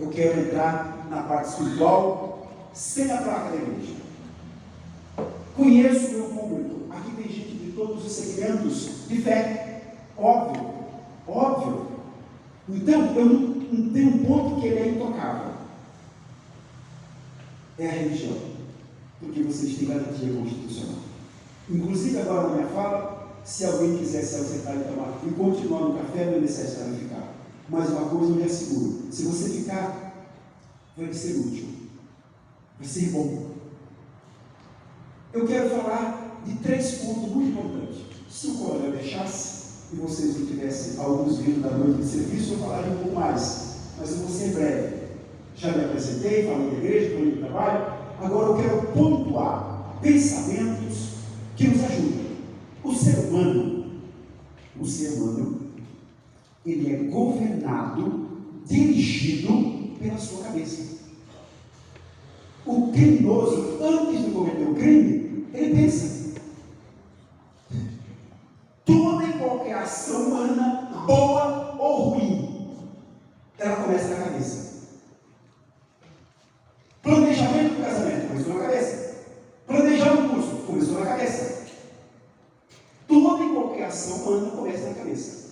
eu quero entrar na parte espiritual sem a placa da igreja. Conheço o meu público. Aqui tem gente de todos os segmentos de fé. Óbvio. Óbvio. Então, eu não tenho um ponto que ele é intocável. É a religião. Porque vocês têm garantia constitucional. Inclusive, agora na minha fala, se alguém quiser se ausentar e continuar no café, não é necessário ficar. Mas uma coisa eu lhe asseguro: se você ficar, vai ser útil. Vai ser bom. Eu quero falar de 3 pontos muito importantes. Se o coronel deixasse, e vocês não tivessem alguns vindo da noite de serviço, eu falaria um pouco mais. Mas eu vou ser breve. Já me apresentei, falei da igreja, falei do trabalho. Agora eu quero pontuar pensamentos que nos ajudam. O ser humano, ele é governado, dirigido pela sua cabeça. O criminoso, antes de cometer o crime, ele pensa. Toda e qualquer ação humana, boa ou ruim, ela começa na cabeça. Planejamento do casamento começou na cabeça. Planejar um curso começou na cabeça. Toda e qualquer ação humana começa na cabeça.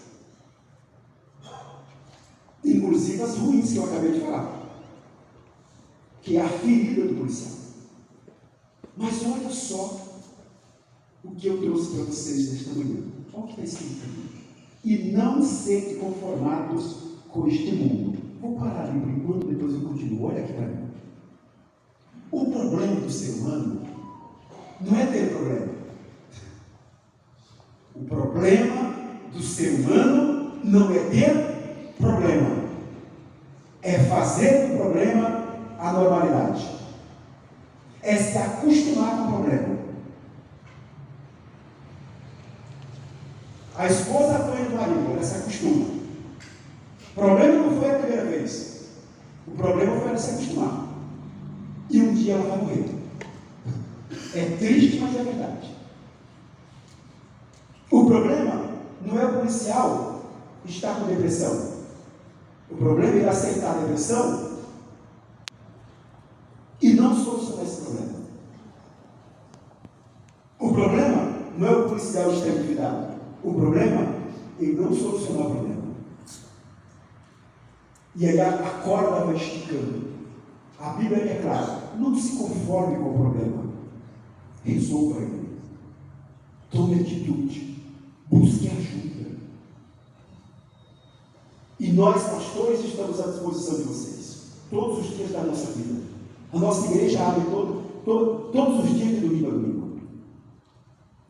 Inclusive as ruins que eu acabei de falar, que é a ferida do policial. Mas olha só o que eu trouxe para vocês nesta manhã. Olha o que está escrito aqui. E não sede conformados com este mundo. Vou parar ali por enquanto, depois eu continuo. Olha aqui para mim. O problema do ser humano não é ter problema. O problema do ser humano não é ter problema. É fazer do problema a normalidade. É se acostumar com o problema. A esposa apanha do marido, ela se acostuma. O problema não foi a primeira vez. O problema foi ela se acostumar. E um dia ela vai morrer. É triste, mas é verdade. O problema não é o policial estar com depressão. O problema é ele aceitar a depressão e não solucionar esse problema. O problema não é o policial estar endividado. O problema é ele não solucionar o problema. E aí a corda vai esticando. A Bíblia é clara: não se conforme com o problema, resolva ele. Tome atitude, busque ajuda. E nós, pastores, estamos à disposição de vocês, todos os dias da nossa vida. A nossa igreja abre todos os dias de domingo a domingo.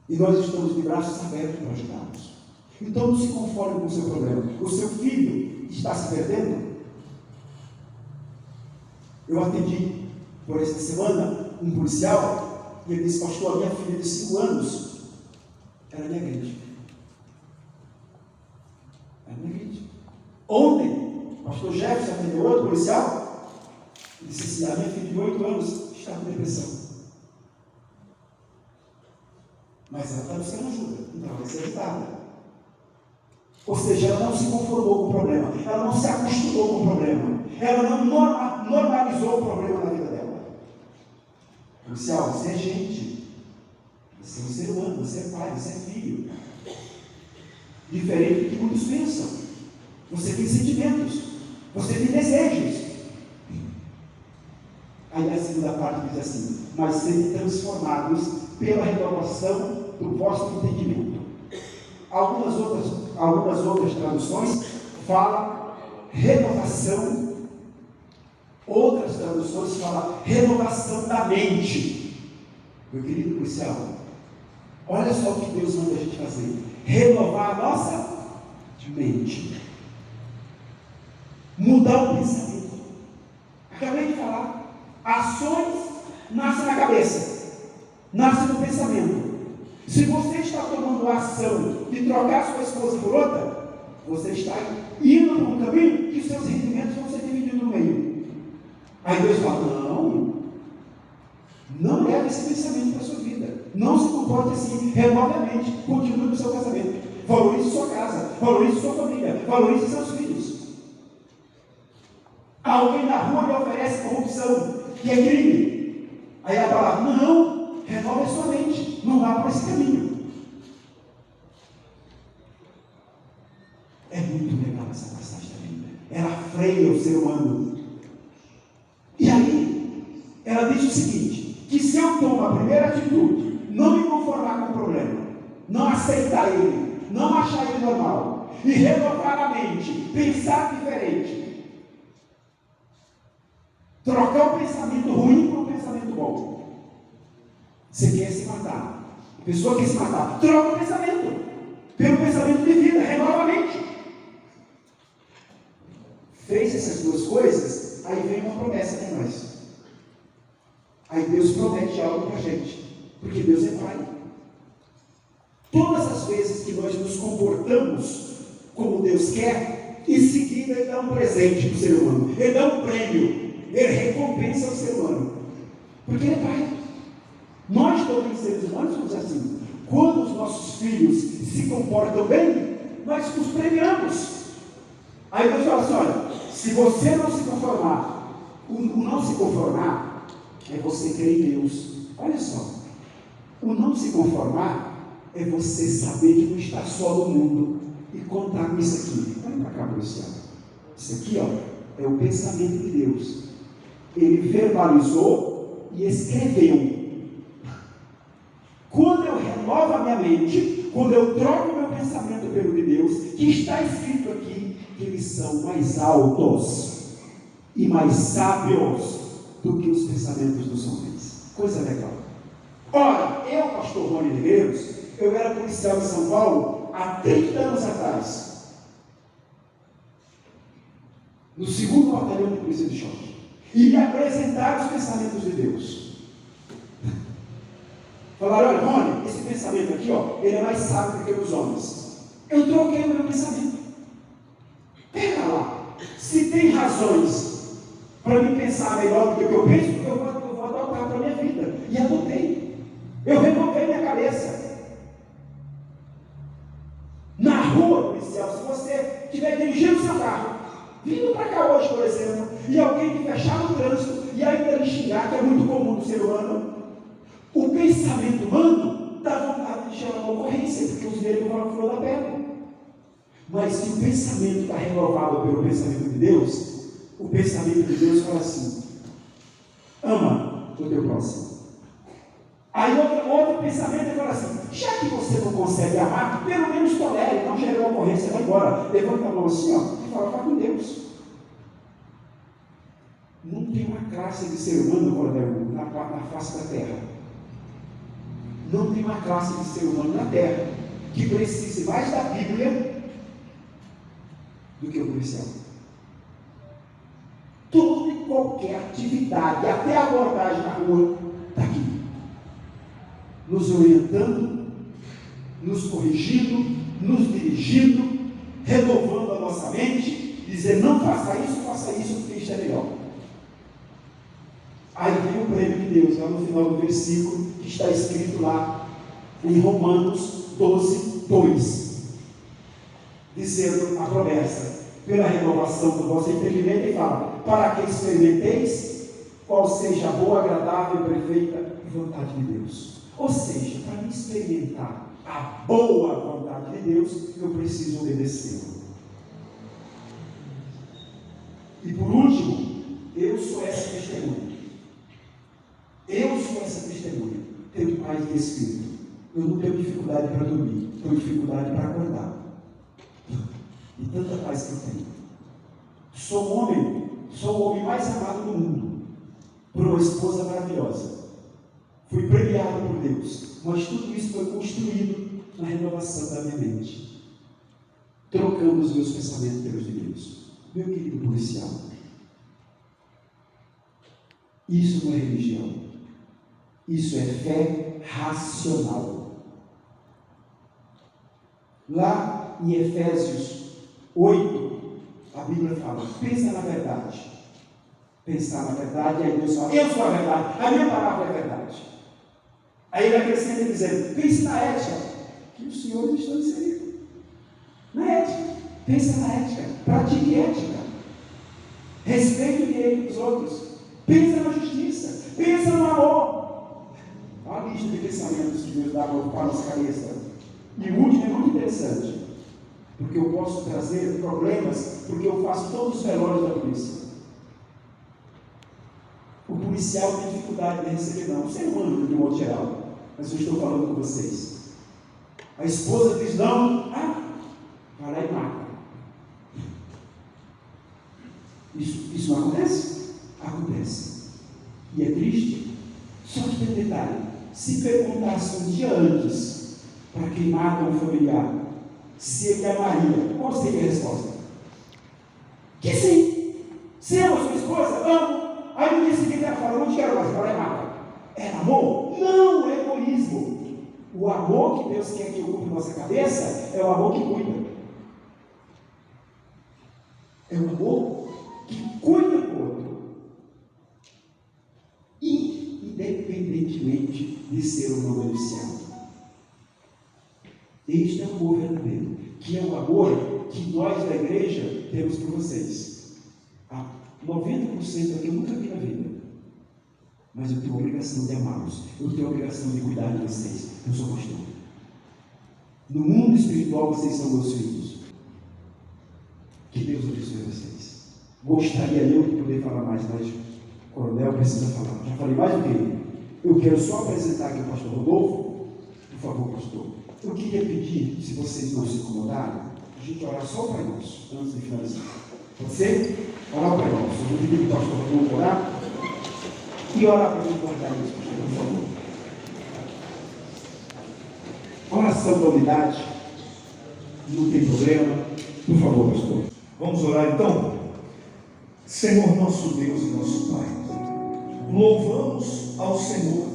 E nós estamos de braços abertos para ajudá-los. Então não se conforme com o seu problema. O seu filho está se perdendo. Eu atendi por esta semana um policial e ele disse: pastor, a minha filha de 5 anos era negrante. Era negrante. Ontem, o pastor Jefferson atendeu outro policial e disse assim: a minha filha de 8 anos está com depressão. Mas ela está buscando ajuda, então vai ser ajudada. Ou seja, ela não se conformou com o problema, ela não se acostumou com o problema, ela não normalizou o problema na vida dela. Policial, você é gente, você é um ser humano, você é pai, você é filho. Diferente do que muitos pensam. Você tem sentimentos, você tem desejos. Aí a segunda parte diz assim: mas sejam transformados pela renovação do vosso entendimento. Algumas outras traduções falam renovação, outras traduções falam renovação da mente. Meu querido policial, olha só o que Deus manda a gente fazer: renovar a nossa mente, mudar o pensamento. Acabei de falar, ações nascem na cabeça, nascem no pensamento. Se você está tomando a ação de trocar sua esposa por outra, você está indo por um caminho que seus rendimentos vão ser divididos no meio. Aí Deus fala: não leve esse pensamento para a sua vida, não se comporte assim, renove a mente, continue no seu casamento, valorize sua casa, valorize sua família, valorize seus filhos. Alguém na rua lhe oferece corrupção, que é crime. Aí a palavra, não, renova a sua mente, não vá por esse caminho. É muito legal essa passagem da Bíblia. Ela freia o ser humano. E aí, ela diz o seguinte, que se eu tomo a primeira atitude, não me conformar com o problema, não aceitar ele, não achar ele normal, e renovar a mente, pensar diferente, trocar o pensamento ruim por um pensamento bom. Você quer se matar, a pessoa quer se matar, troca o pensamento pelo pensamento de vida, renova a mente. Fez essas duas coisas, aí vem uma promessa para nós. Aí Deus promete algo para a gente, porque Deus é Pai. Todas as vezes que nós nos comportamos como Deus quer, em seguida Ele dá um presente para o ser humano, Ele dá um prêmio, Ele recompensa o ser humano, porque Ele é Pai. Nós todos seres humanos somos assim. Quando os nossos filhos se comportam bem, nós os premiamos. Aí Deus fala assim, olha, se você não se conformar, o não se conformar é você crer em Deus. Olha só, o não se conformar é você saber que não está só no mundo e contar com isso aqui. Olha para cá, Luciano. Isso aqui, ó, é o pensamento de Deus. Ele verbalizou e escreveu. Quando eu renovo a minha mente, quando eu troco o meu pensamento pelo de Deus, que está escrito aqui, que eles são mais altos e mais sábios do que os pensamentos dos homens. Coisa legal. Ora, eu, pastor Rony Negreiros, eu era policial em São Paulo há 30 anos atrás, no 2º Batalhão de Polícia de Choque, e me apresentaram os pensamentos de Deus. Falaram, olha, Rony, esse pensamento aqui, ó, ele é mais sábio do que os homens. Eu troquei o meu pensamento. Pega lá, se tem razões para me pensar melhor do que o que eu penso, eu vou adotar para a minha vida. E adotei. Eu renovei minha cabeça. Na rua, policial, se você estiver dirigindo seu carro, vindo para cá hoje, por exemplo, e alguém te fechar no trânsito e ainda lhe xingar, que é muito comum no ser humano, o pensamento humano dá vontade de chamar uma ocorrência, porque os nervos vão à flor da pele. Mas se o pensamento está renovado pelo pensamento de Deus, o pensamento de Deus fala assim, ama o teu próximo. Aí outro pensamento fala assim, já que você não consegue amar, pelo menos tolere, não gere uma ocorrência, vai embora. Levanta a mão assim, ó, e fala com Deus. Não tem uma classe de ser humano, Cordel, na face da terra. Não tem uma classe de ser humano na terra que precise mais da Bíblia do que o policial. Toda e qualquer atividade, até a abordagem na rua, está aqui. Nos orientando, nos corrigindo, nos dirigindo, renovando a nossa mente, dizer, não faça isso, porque isto é melhor. Aí vem o prêmio de Deus, lá no final do versículo, que está escrito lá em Romanos 12, 2, dizendo a promessa, pela renovação do vosso entendimento, e fala, para que experimenteis qual seja a boa, agradável e perfeita vontade de Deus. Ou seja, para me experimentar a boa vontade de Deus, eu preciso obedecê-lo. E por último, eu sou essa testemunha. Eu sou essa testemunha. Tenho paz de espírito. Eu não tenho dificuldade para dormir. Tenho dificuldade para acordar. E tanta paz que eu tenho. Sou o homem mais amado do mundo. Por uma esposa maravilhosa. Fui premiado por Deus. Mas tudo isso foi construído na renovação da minha mente. Trocando os meus pensamentos pelos de Deus. Meu querido policial. Isso não é religião. Isso é fé racional. Lá em Efésios 8, a Bíblia fala, pensa na verdade. Pensar na verdade, aí Deus fala, eu sou a verdade, a minha palavra é a verdade. Aí ele acrescenta dizendo, pense na ética, que os senhores estão inseridos. Na ética, pensa na ética, pratique ética. Respeite direito dos outros. Pensa na justiça. Pensa no amor. Olha a lista de pensamentos que Deus dá para a nossa cabeça. E o último é muito interessante. Porque eu posso trazer problemas, porque eu faço todos os velórios da polícia. O policial tem dificuldade de receber, não. O ser humano, de modo geral. Mas eu estou falando com vocês. A esposa diz não, vai lá e mata. Isso não acontece? Acontece. E é triste. Só que tem detalhe. Se perguntasse um dia antes para quem mata um familiar, se ele amaria, qual seria a resposta? Que sim. Se ama sua esposa, amo. Aí no dia seguinte ela fala, não te quero mais, vai lá e mata. É amor? Não, é egoísmo. O amor que Deus quer que ocupe nossa cabeça é o amor que cuida. É o amor que cuida do outro. Independentemente de ser ou não beneficiado. Este é o amor verdadeiro, que é o amor que nós da igreja temos por vocês. 90% aqui eu nunca vi na vida. Mas eu tenho a obrigação de amá-los. Eu tenho a obrigação de cuidar de vocês. Eu sou pastor. No mundo espiritual, vocês são meus filhos. Que Deus abençoe vocês. Gostaria eu de poder falar mais, mas o coronel precisa falar. Já falei mais do que ele. Eu quero só apresentar aqui o pastor Rodolfo. Por favor, pastor. Eu queria pedir, se vocês não se incomodarem, a gente orar só o Pai Nosso, antes de finalizar. Pode ser? Orar o Pai Nosso. Eu vou pedir para o pastor Rodolfo orar. E orar para mim guardar isso, por favor. Oração da unidade. Não tem problema. Por favor, pastor. Vamos orar então? Senhor nosso Deus e nosso Pai, louvamos ao Senhor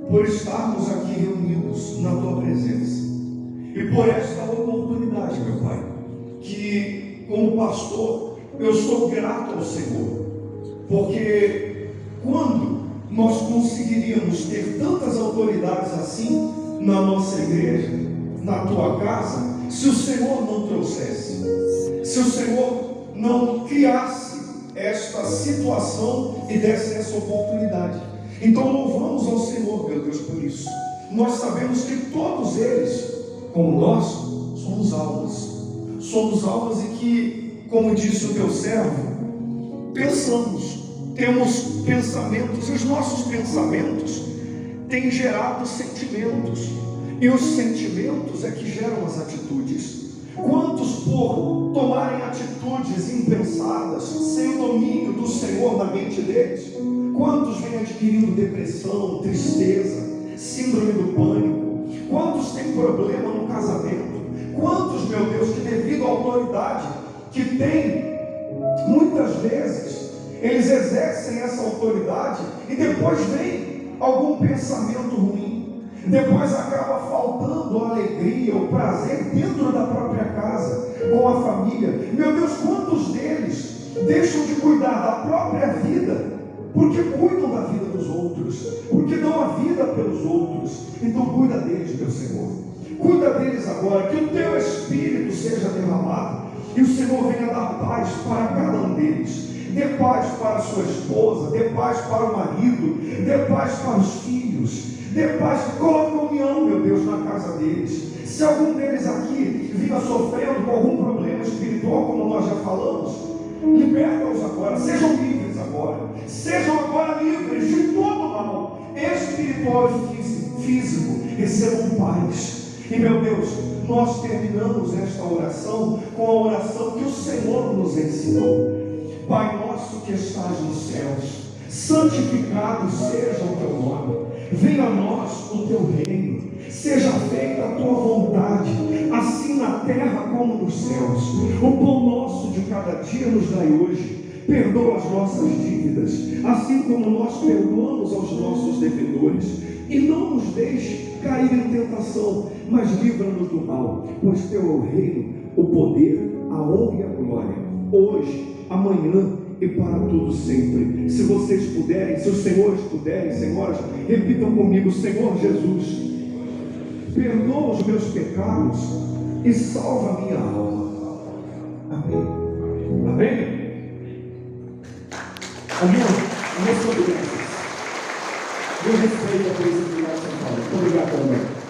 por estarmos aqui reunidos na Tua presença. E por esta oportunidade, meu Pai, que como pastor, eu sou grato ao Senhor. Porque quando nós conseguiríamos ter tantas autoridades assim na nossa igreja, na tua casa, se o Senhor não trouxesse, se o Senhor não criasse esta situação e desse essa oportunidade? Então louvamos ao Senhor, meu Deus, por isso. Nós sabemos que todos eles, como nós, somos almas e que, como disse o teu servo, pensamos, temos pensamentos, e os nossos pensamentos têm gerado sentimentos, e os sentimentos é que geram as atitudes. Quantos, por tomarem atitudes impensadas, sem o domínio do Senhor na mente deles, quantos vêm adquirindo depressão, tristeza, síndrome do pânico? Quantos têm problema no casamento? Quantos, meu Deus, que devido à autoridade que tem, muitas vezes eles exercem essa autoridade e depois vem algum pensamento ruim, depois acaba faltando a alegria, o prazer dentro da própria casa, com a família. Meu Deus, quantos deles deixam de cuidar da própria vida, porque cuidam da vida dos outros, porque dão a vida pelos outros? Então cuida deles, meu Senhor. Cuida deles agora, que o teu Espírito seja derramado e o Senhor venha dar paz para cada um deles. Dê paz para a sua esposa, dê paz para o marido, dê paz para os filhos, dê paz, coloca união, meu Deus, na casa deles. Se algum deles aqui vinha sofrendo com algum problema espiritual, como nós já falamos, liberta-os agora, sejam livres agora, sejam agora livres de todo mal, espiritual e físico, recebam paz. E meu Deus, nós terminamos esta oração com a oração que o Senhor nos ensinou. Pai nosso que estás nos céus, santificado seja o teu nome, venha a nós o teu reino, seja feita a tua vontade, assim na terra como nos céus. O pão nosso de cada dia nos dai hoje, perdoa as nossas dívidas, assim como nós perdoamos aos nossos devedores, e não nos deixe cair em tentação, mas livra-nos do mal, pois teu é o reino, o poder, a honra e a glória, hoje, amanhã e para tudo sempre. Se vocês puderem, se os senhores puderem, senhoras, repitam comigo: Senhor Jesus, perdoa os meus pecados e salva a minha alma. Amém. Amém. As minhas convivências. Eu respeito a polícia militar de São Paulo. Muito obrigado também.